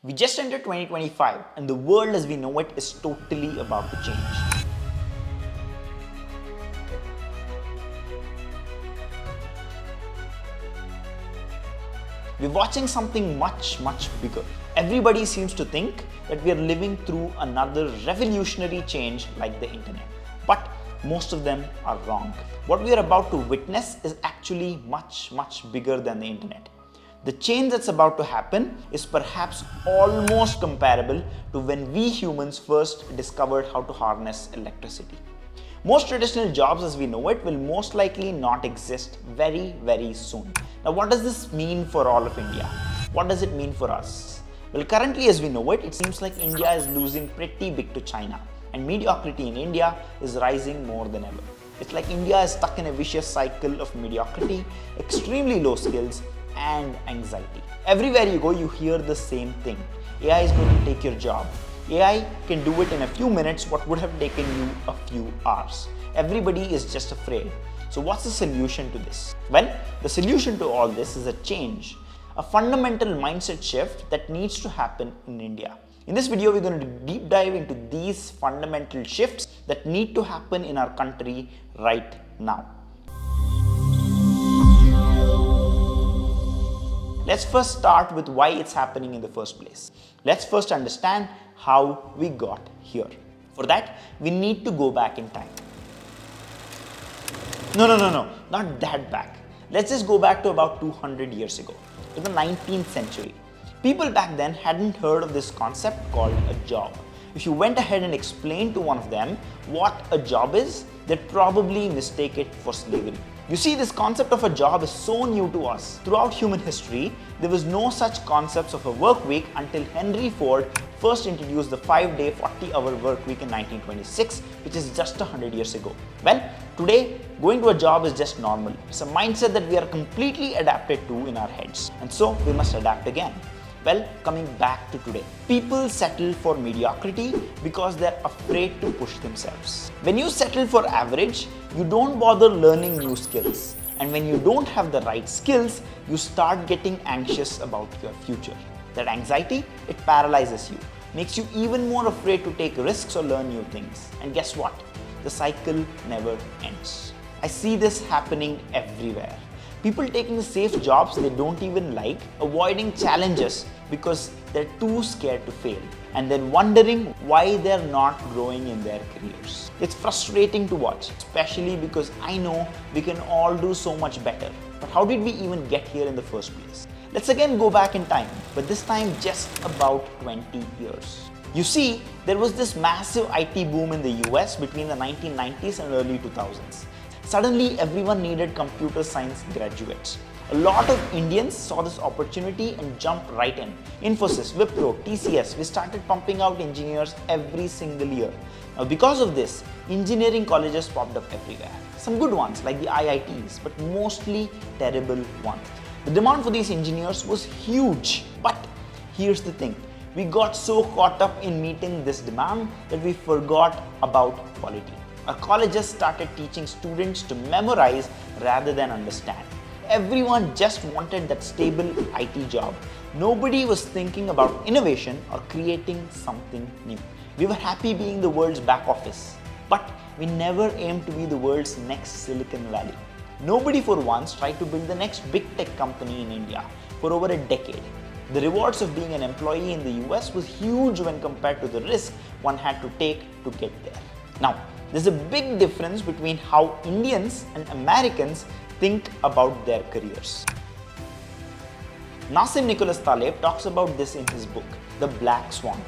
We just entered 2025 and the world as we know it is totally about to change. We're watching something much bigger. Everybody seems to think that we are living through another revolutionary change like the internet. But most of them are wrong. What we are about to witness is actually much bigger than the internet. The change that's about to happen is perhaps almost comparable to when we humans first discovered how to harness electricity. Most traditional jobs as we know it will most likely not exist very soon. Now what does this mean for all of India? What does it mean for us? Well, currently as we know it seems like India is losing pretty big to China, and mediocrity in India is rising more than ever. It's like India is stuck in a vicious cycle of mediocrity, extremely low skills, and anxiety. Everywhere you go, you hear the same thing. AI is going to take your job. AI can do it in a few minutes what would have taken you a few hours. Everybody is just afraid. So what's the solution to this? Well, the solution to all this is a change, a fundamental mindset shift that needs to happen in India. In this video, we're going to deep dive into these fundamental shifts that need to happen in our country right now. Let's first start with why it's happening in the first place. Let's first understand how we got here. For that, we need to go back in time. No, not that back. Let's just go back to about 200 years ago, to the 19th century. People back then hadn't heard of this concept called a job. If you went ahead and explained to one of them what a job is, they'd probably mistake it for slavery. You see, this concept of a job is so new to us. Throughout human history, there was no such concepts of a work week until Henry Ford first introduced the 5-day, 40-hour work week in 1926, which is just 100 years ago. Well, today, going to a job is just normal. It's a mindset that we are completely adapted to in our heads. And so, we must adapt again. Well, coming back to today, people settle for mediocrity because they're afraid to push themselves. When you settle for average, you don't bother learning new skills. And when you don't have the right skills, you start getting anxious about your future. That anxiety, it paralyzes you, makes you even more afraid to take risks or learn new things. And guess what? The cycle never ends. I see this happening everywhere. People taking safe jobs they don't even like, avoiding challenges because they're too scared to fail, and then wondering why they're not growing in their careers. It's frustrating to watch, especially because I know we can all do so much better. But how did we even get here in the first place? Let's again go back in time, but this time just about 20 years. You see, there was this massive IT boom in the US between the 1990s and early 2000s. Suddenly, everyone needed computer science graduates. A lot of Indians saw this opportunity and jumped right in. Infosys, Wipro, TCS, we started pumping out engineers every single year. Now, because of this, engineering colleges popped up everywhere. Some good ones like the IITs, but mostly terrible ones. The demand for these engineers was huge. But here's the thing. We got so caught up in meeting this demand that we forgot about quality. Our colleges started teaching students to memorize rather than understand. Everyone just wanted that stable IT job. Nobody was thinking about innovation or creating something new. We were happy being the world's back office, but we never aimed to be the world's next Silicon Valley. Nobody for once tried to build the next big tech company in India for over a decade. The rewards of being an employee in the US was huge when compared to the risk one had to take to get there. Now, there's a big difference between how Indians and Americans think about their careers. Nassim Nicholas Taleb talks about this in his book, The Black Swan.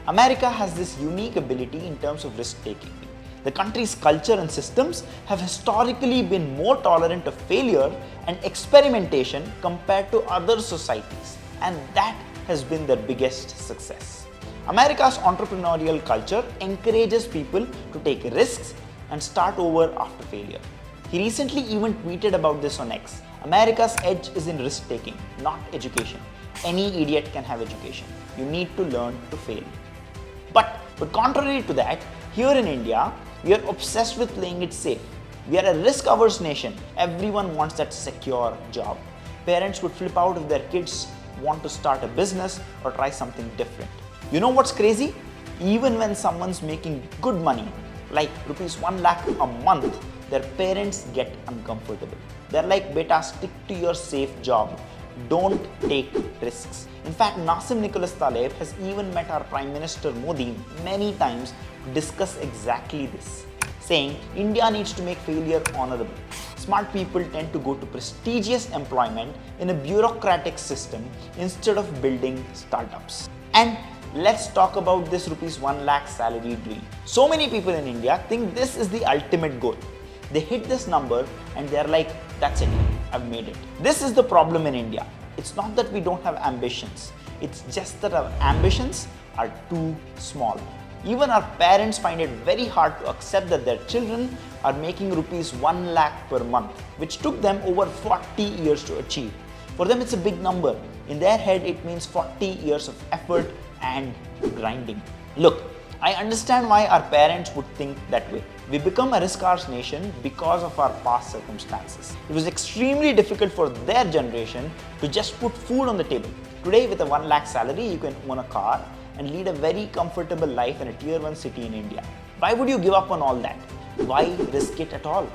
America has this unique ability in terms of risk-taking. The country's culture and systems have historically been more tolerant of failure and experimentation compared to other societies, and that has been their biggest success. America's entrepreneurial culture encourages people to take risks and start over after failure. He recently even tweeted about this on X. America's edge is in risk-taking, not education. Any idiot can have education. You need to learn to fail. But contrary to that, here in India, we are obsessed with playing it safe. We are a risk-averse nation. Everyone wants that secure job. Parents would flip out if their kids want to start a business or try something different. You know what's crazy? Even when someone's making good money, like rupees 1 lakh a month, their parents get uncomfortable. They're like, beta, stick to your safe job. Don't take risks. In fact, Nassim Nicholas Taleb has even met our Prime Minister Modi many times to discuss exactly this, saying India needs to make failure honorable. Smart people tend to go to prestigious employment in a bureaucratic system instead of building startups. And let's talk about this rupees 1 lakh salary dream. So many people in India think this is the ultimate goal. They hit this number and they're like, that's it, I've made it. This is the problem in India. It's not that we don't have ambitions. It's just that our ambitions are too small. Even our parents find it very hard to accept that their children are making rupees 1 lakh per month, which took them over 40 years to achieve. For them, it's a big number. In their head, it means 40 years of effort and grinding. Look, I understand why our parents would think that way. We become a risk-averse nation because of our past circumstances. It was extremely difficult for their generation to just put food on the table. Today, with a 1 lakh salary, you can own a car and lead a very comfortable life in a tier 1 city in India. Why would you give up on all that? Why risk it at all?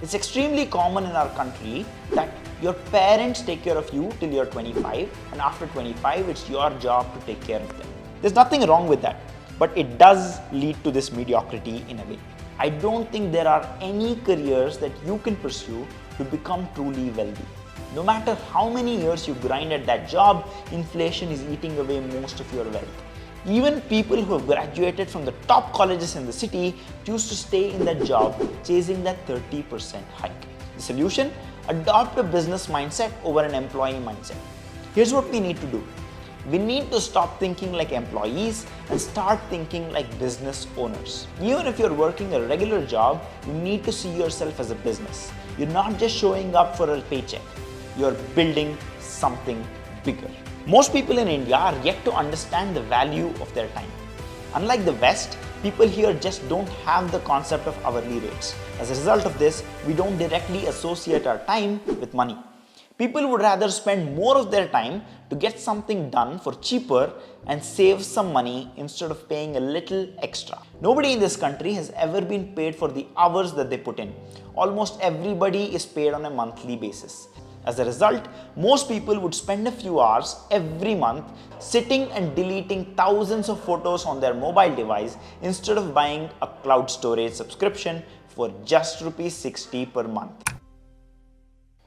It's extremely common in our country that your parents take care of you till you're 25, and after 25, it's your job to take care of them. There's nothing wrong with that, but it does lead to this mediocrity in a way. I don't think there are any careers that you can pursue to become truly wealthy. No matter how many years you grind at that job, inflation is eating away most of your wealth. Even people who have graduated from the top colleges in the city choose to stay in that job, chasing that 30% hike. The solution? Adopt a business mindset over an employee mindset. Here's what we need to do. We need to stop thinking like employees and start thinking like business owners. Even if you're working a regular job, you need to see yourself as a business. You're not just showing up for a paycheck. You're building something bigger. Most people in India are yet to understand the value of their time. Unlike the West, people here just don't have the concept of hourly rates. As a result of this, we don't directly associate our time with money. People would rather spend more of their time to get something done for cheaper and save some money instead of paying a little extra. Nobody in this country has ever been paid for the hours that they put in. Almost everybody is paid on a monthly basis. As a result, most people would spend a few hours every month sitting and deleting thousands of photos on their mobile device instead of buying a cloud storage subscription for just rupees 60 per month.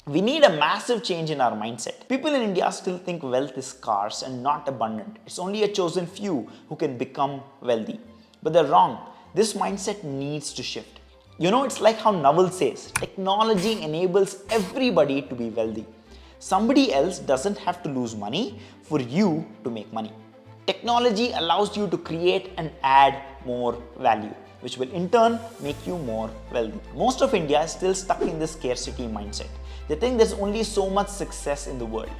We need a massive change in our mindset. People in India still think wealth is scarce and not abundant. It's only a chosen few who can become wealthy. But they're wrong. This mindset needs to shift. You know, it's like how Naval says, technology enables everybody to be wealthy. Somebody else doesn't have to lose money for you to make money. Technology allows you to create and add more value, which will in turn make you more wealthy. Most of India is still stuck in this scarcity mindset. They think there's only so much success in the world.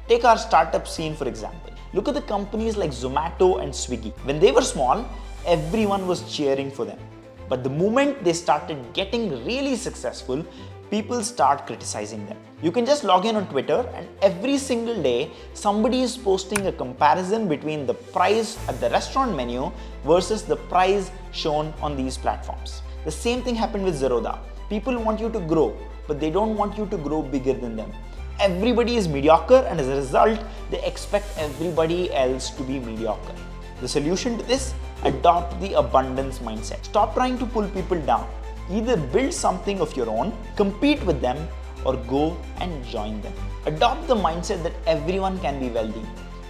Take our startup scene for example. Look at the companies like Zomato and Swiggy. When they were small, everyone was cheering for them. But the moment they started getting really successful, people start criticizing them. You can just log in on Twitter and every single day, somebody is posting a comparison between the price at the restaurant menu versus the price shown on these platforms. The same thing happened with Zerodha. People want you to grow, but they don't want you to grow bigger than them. Everybody is mediocre and as a result, they expect everybody else to be mediocre. The solution to this? Adopt the abundance mindset. Stop trying to pull people down. Either build something of your own, compete with them, or go and join them. Adopt the mindset that everyone can be wealthy.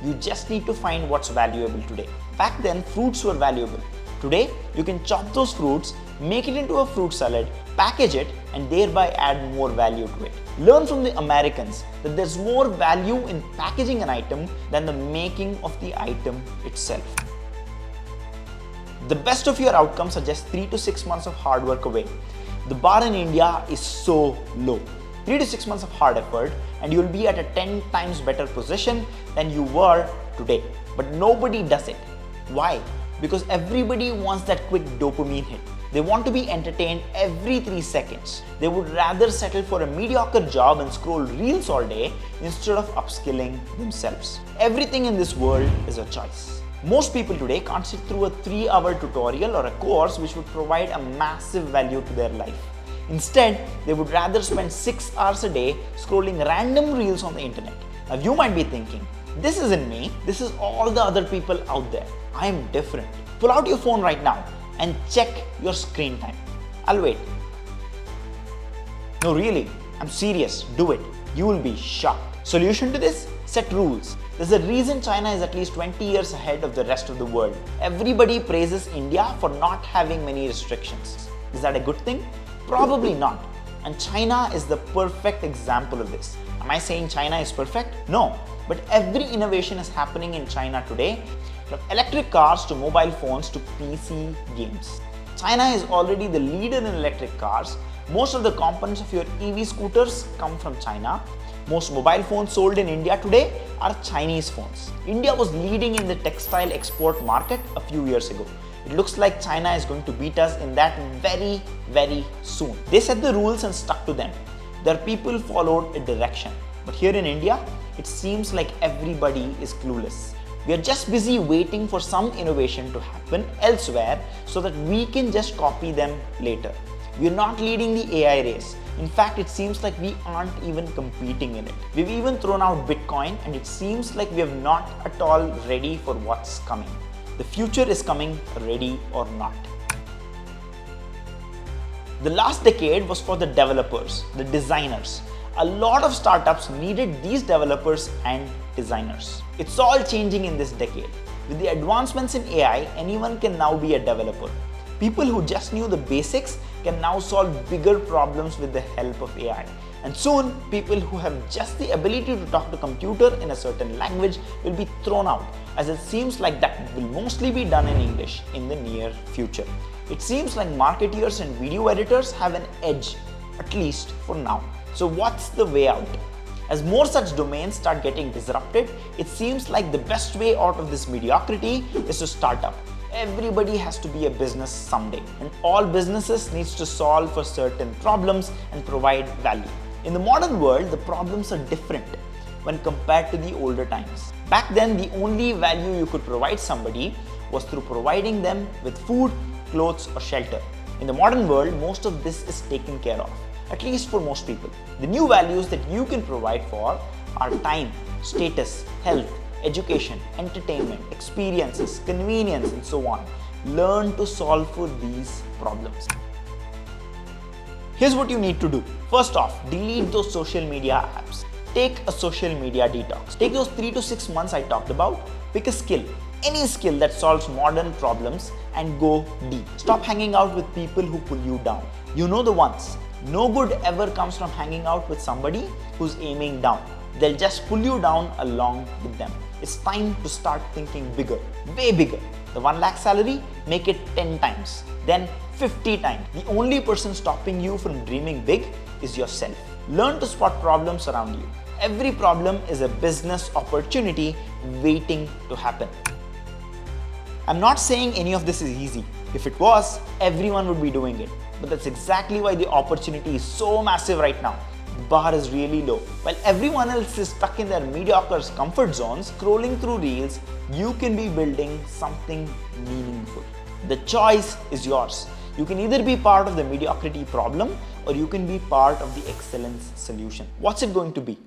You just need to find what's valuable today. Back then, fruits were valuable. Today, you can chop those fruits, make it into a fruit salad, package it, and thereby add more value to it. Learn from the Americans that there's more value in packaging an item than the making of the item itself. The best of your outcomes are just 3 to 6 months of hard work away. The bar in India is so low. 3 to 6 months of hard effort and you'll be at a 10 times better position than you were today. But nobody does it. Why? Because everybody wants that quick dopamine hit. They want to be entertained every 3 seconds. They would rather settle for a mediocre job and scroll reels all day instead of upskilling themselves. Everything in this world is a choice. Most people today can't sit through a 3-hour tutorial or a course which would provide a massive value to their life. Instead, they would rather spend 6 hours a day scrolling random reels on the internet. Now you might be thinking, this isn't me, this is all the other people out there. I am different. Pull out your phone right now and check your screen time. I'll wait. No, really, I'm serious, do it. You will be shocked. Solution to this? Set rules. There's a reason China is at least 20 years ahead of the rest of the world. Everybody praises India for not having many restrictions. Is that a good thing? Probably not. And China is the perfect example of this. Am I saying China is perfect? No. But every innovation is happening in China today, from electric cars to mobile phones to PC games. China is already the leader in electric cars. Most of the components of your EV scooters come from China. Most mobile phones sold in India today are Chinese phones. India was leading in the textile export market a few years ago. It looks like China is going to beat us in that very, very soon. They set the rules and stuck to them. Their people followed a direction. But here in India, it seems like everybody is clueless. We are just busy waiting for some innovation to happen elsewhere so that we can just copy them later. We are not leading the AI race. In fact, it seems like we aren't even competing in it. We've even thrown out Bitcoin and it seems like we are not at all ready for what's coming. The future is coming, ready or not. The last decade was for the developers, the designers. A lot of startups needed these developers and designers. It's all changing in this decade. With the advancements in AI, anyone can now be a developer. People who just knew the basics can now solve bigger problems with the help of AI. And soon, people who have just the ability to talk to a computer in a certain language will be thrown out, as it seems like that will mostly be done in English in the near future. It seems like marketeers and video editors have an edge, at least for now. So what's the way out? As more such domains start getting disrupted, it seems like the best way out of this mediocrity is to start up. Everybody has to be a business someday, and all businesses needs to solve for certain problems and provide value. In the modern world, the problems are different when compared to the older times. Back then, the only value you could provide somebody was through providing them with food, clothes or shelter. In the modern world, most of this is taken care of, at least for most people. The new values that you can provide for are time, status, health, education, entertainment, experiences, convenience and so on. Learn to solve for these problems. Here's what you need to do. First off, delete those social media apps. Take a social media detox. Take those 3 to 6 months I talked about. Pick a skill, any skill that solves modern problems and go deep. Stop hanging out with people who pull you down. You know the ones. No good ever comes from hanging out with somebody who's aiming down. They'll just pull you down along with them. It's time to start thinking bigger, way bigger. The 1 lakh salary, make it 10 times, then 50 times. The only person stopping you from dreaming big is yourself. Learn to spot problems around you. Every problem is a business opportunity waiting to happen. I'm not saying any of this is easy. If it was, everyone would be doing it. But that's exactly why the opportunity is so massive right now. The bar is really low. While everyone else is stuck in their mediocre comfort zones, scrolling through reels, you can be building something meaningful. The choice is yours. You can either be part of the mediocrity problem or you can be part of the excellence solution. What's it going to be?